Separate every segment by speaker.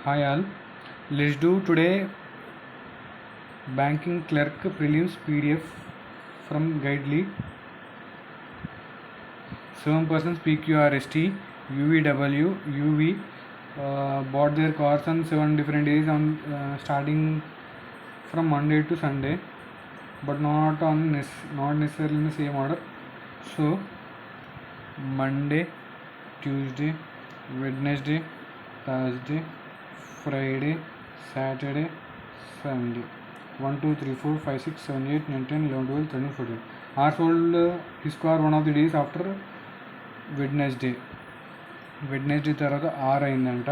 Speaker 1: Hi all, let's do today banking clerk prelims PDF from Guidely. 7 persons PQRST, UVW, UV bought their cars on 7 different days on starting from Monday to Sunday, but not necessarily in the same order. So Monday, Tuesday, Wednesday, Thursday, Friday, Saturday, Sunday. 1, 2, 3, 4, 5, 6, 7, 8, 9, 10, 11, 12, 13, 14. R sold his car one of the days after Wednesday. Wednesday తర్వాత R అయిందంట.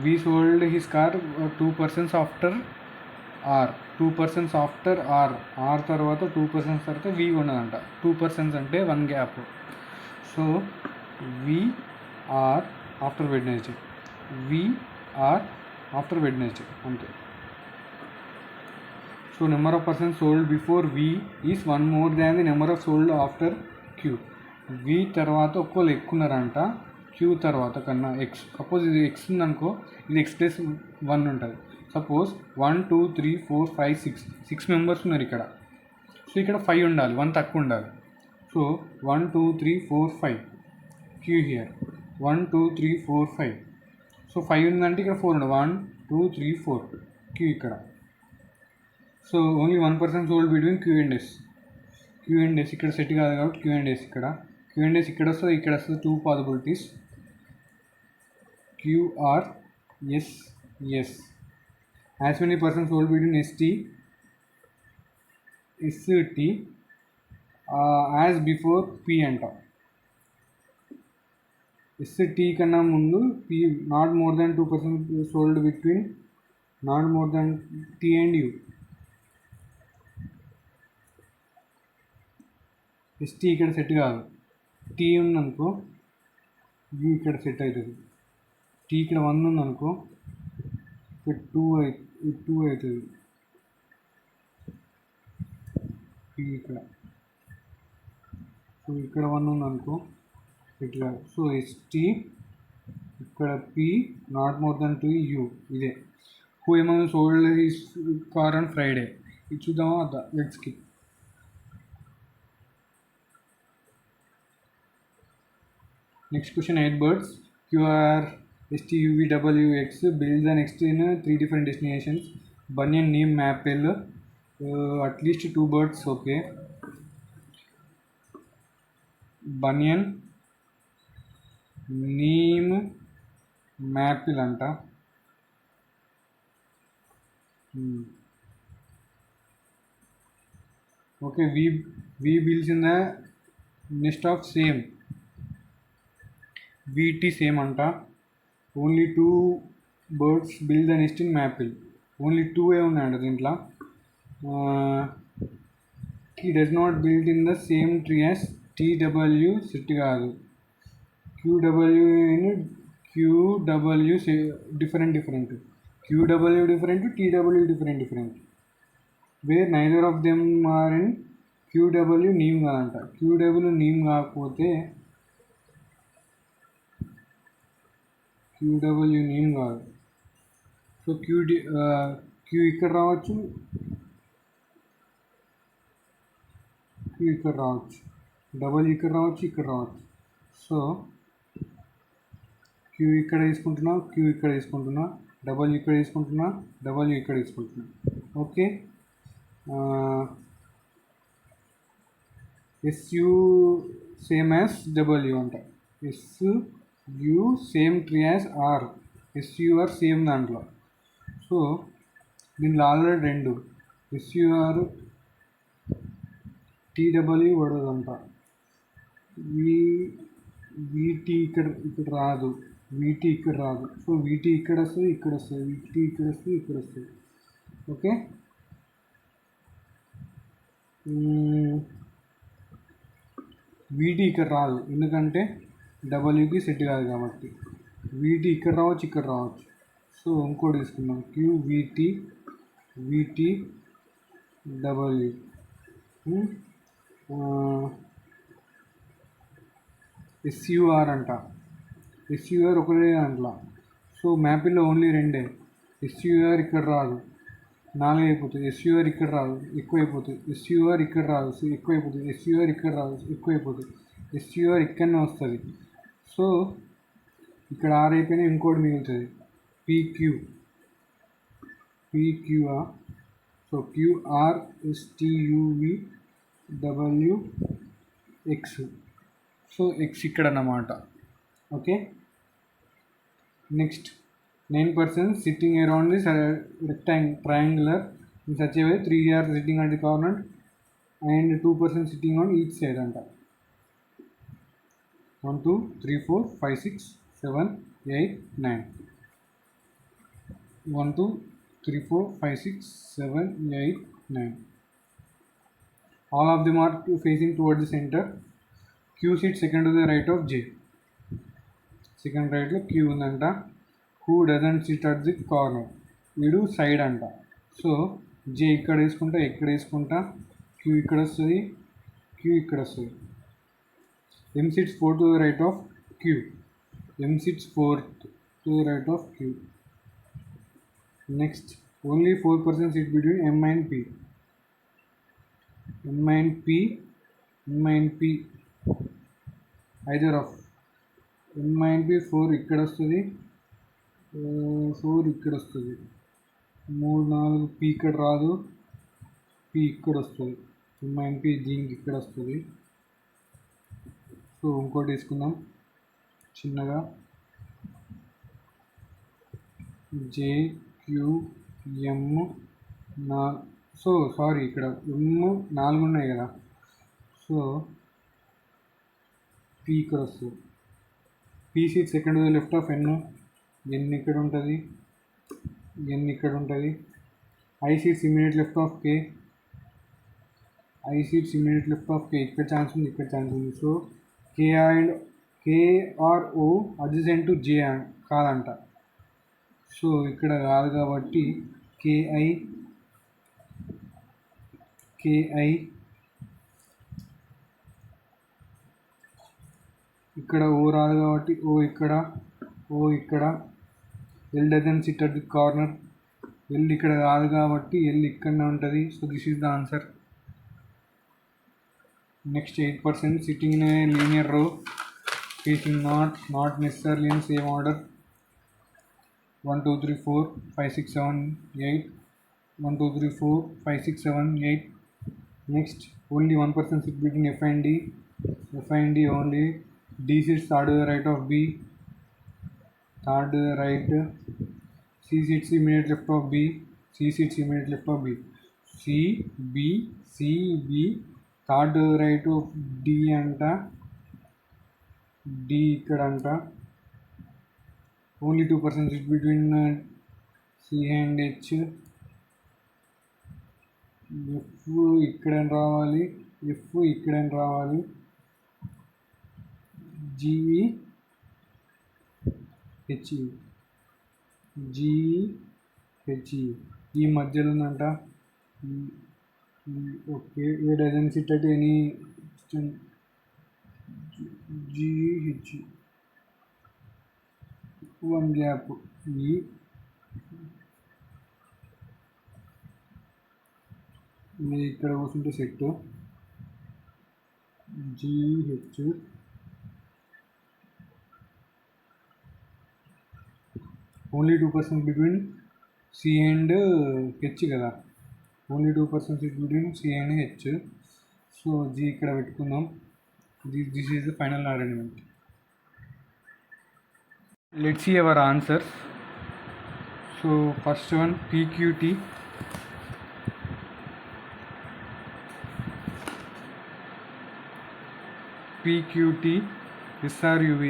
Speaker 1: We sold his car 2 persons after R. 2 persons after R. R తర్వాత 2 persons తర్వాత వి ఉన్నదంట. 2 persons అంటే 1 gap. So V are after Wednesday, V are after Wednesday అంతే. So number of persons sold before V is 1 more than the number of sold after Q. V తర్వాత ఒక్కళ్ళు ఎక్కున్నారంట queue తర్వాత కన్నా. X suppose ఇది X ఉందనుకో, ఇది X plus 1 ఉంటుంది. Suppose 1, 2, 3, 4, 5, 6 members ఉన్నారు ఇక్కడ. సో ఇక్కడ 5 ఉండాలి, 1 తక్కువ ఉండాలి. So 1, 2, 3, 4, 5 queue here. 1, 2, 3, 4, 5. సో 5 ఉందంటే ఇక్కడ 4 ఉండాలి. 1, 2, 3, 4 క్యూ ఇక్కడ. So only 1 person sold between Q and S. Q and S ఇక్కడ సెట్ కాదు కాబట్టి క్యూ అండ్ ఎస్ ఇక్కడ. క్యూ అండ్ ఎస్ ఇక్కడ వస్తుంది, ఇక్కడ వస్తుంది. 2 possibilities Q R S S. As many persons sold between ST ST as before P అంట. ST కన్నా ముందు P. Not more than 2 persons sold between, not more than T and U. ST ఇక్కడ set కాదు. T ఉందనుకో, you ఇక్కడ set అవుతుంది. Tea ఇక్కడ 1 ఉందనుకో, ఇక్కడ 2 అవుతుంది. పీ ఇక్కడ. సో ఇక్కడ 1 ఉందనుకో సెట్ కాదు. సో ఎస్టీ ఇక్కడ P, not more than 2 U. ఇదే who among sold his car on Friday. ఇది చూద్దామా అదా. Let's skip. Next question, 8 birds QR ST UV W X build the next in 3 different destinations. Banyan, Neem, Maple. At least 2 birds. Okay. Banyan, Neem, Maple anta. Okay, we builds in the nest of same. VT same అంట. Only 2 birds build the nest in maple. Only 2 ఉన్నాయంట దీంట్లో. He does not build in the same tree as TW set కాదు. QW in QW different. QW different, TW different. Where neither of them are in QW neem కాదంట. QW neem కాకపోతే QW neem కాదు. So Q ఇక్కడ రావచ్చు, queue ఇక్కడ రావచ్చు, double ఇక్కడ రావచ్చు. సో క్యూ ఇక్కడ తీసుకుంటున్నా, క్యూ ఇక్కడ తీసుకుంటున్నా, డబల్ ఇక్కడ తీసుకుంటున్నా, డబల్ ఇక్కడ తీసుకుంటున్నా. Okay. SU same as W అంట. SU same tree as R. SUR same దాంట్లో. సో దీంట్లో ఆల్రెడీ 2 SUR TW పడదంట. VT ఇక్కడ రాదు, VT ఇక్కడ రాదు. సో VT ఇక్కడ వస్తుంది, VT ఇక్కడ వస్తుంది. ఓకే. VT ఇక్కడ రాదు ఎందుకంటే డబ్ల్యూకి సెట్ కాదు కాబట్టి. VT ఇక్కడ రావచ్చు. సో ఇంకోటి తీసుకుందాం. VT W. SUR అంట. SUR ఒకటే దాంట్లో. సో మ్యాపిల్లో ఓన్లీ రెండే. ఎస్యూఆర్ ఇక్కడ రాదు, 4 అయిపోతుంది. ఎస్యూఆర్ ఇక్కడ రాదు, ఎక్కువైపోతుంది. ఎస్యూఆర్ ఇక్కడ రాదు, ఎక్కువైపోతుంది. ఎస్యూఆర్ ఇక్కడ రాదు, ఎక్కువైపోతుంది. ఎస్యూఆర్ ఇక్కడనే వస్తుంది. సో ఇక్కడ 6 అయిపోయినా ఇంకోటి మిగులుతుంది, PQ. PQR. So QRSTUVWX. So X ఇక్కడ అన్నమాట. Okay. Next 9% sitting around this triangular in such a way 3 are sitting at the corner and 2% sitting on each side అంట. 1 2 3 4 5 6 7 8 9. 1 2 3 4 5 6 7 8 9. All of them are facing towards the center. Q sits second to the right of J. Second రైట్లో Q ఉందంట. Who doesn't sit at the corner, వీడు side అంట. So J ఇక్కడ వేసుకుంటా, ఇక్కడ వేసుకుంటా, Q ఇక్కడ వస్తుంది, Q ఇక్కడ వస్తుంది. M sits 4 to the right of Q. M sits 4th to the right of Q. Next, only 4% sit between M and P. M and P either of M and P. 4 ఇక్కడ వస్తుంది, 4 ఇక్కడ వస్తుంది, 3 4 P ఇక్కడ రాదు, P ఇక్కడ వస్తుంది. M and P దీనికి ఇక్కడ వస్తుంది. సో ఇంకోటి తీసుకుందాం చిన్నగా, JQM. సో సారీ, ఇక్కడ M 4 ఉన్నాయి కదా. సో P ఇక్కడ వస్తుంది. P seat second to the left of N. N ఇక్కడ ఉంటుంది, N ఇక్కడ ఉంటుంది. I seats immediate left of K. I seats immediate left of K. ఇక్కడ ఛాన్స్ ఉంది, ఇక్కడ ఛాన్స్ ఉంది. So K or O adjacent to J కాదంట. So ఇక్కడ కాదు కాబట్టి KI ఇక్కడ O రాదు కాబట్టి O ఇక్కడ. L doesn't sit at the corner. L ఇక్కడ కాదు కాబట్టి L ఇక్కడనే ఉంటుంది. So this is the answer. Next 8% sitting in a linear రో facing not necessarily in same order. 1 2 3 4 5 6 7 8. 1 2 3 4 5 6 7 8. Next, only 1% sit between F and D. F and D only. D sits third to the right of B. Third to the right. C sits immediate left of B. C sits immediate left of B. C B third to the right of D అంట. D ఇక్కడ అంట. Only 2% sit between C and H. F ఇక్కడ రావాలి, F ఇక్కడ రావాలి. G H ఈ మధ్యలో ఉందంట. Okay, A doesn't sit at any GH 1 gap. ఇక్కడ కూర్చుంటే set GH. Only 2% between C and H కదా. Only 2% between C and H. So G ఇక్కడ పెట్టుకుందాం. This is the final arrangement. Let's see our answers. So first one PQT. SRUV.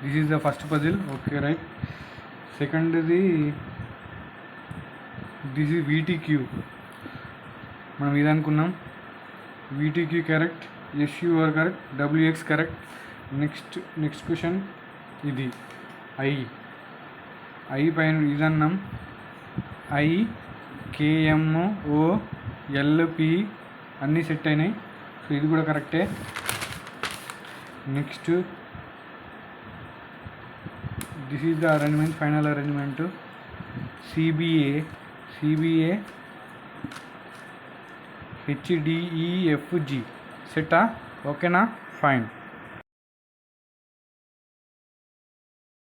Speaker 1: This is the first puzzle. Okay, right. Second this is VTQ. మనం ఇది అనుకున్నాం. VTQ correct, SUR correct, WX correct. Next question ఇది I పైన ఇది అన్నాం. I KM OLP అన్నీ set అయినాయి. So ఇది కూడా కరెక్టే. Next this is the arrangement, final arrangement. CBA HDEFG సెటా. ఓకేనా, ఫైన్.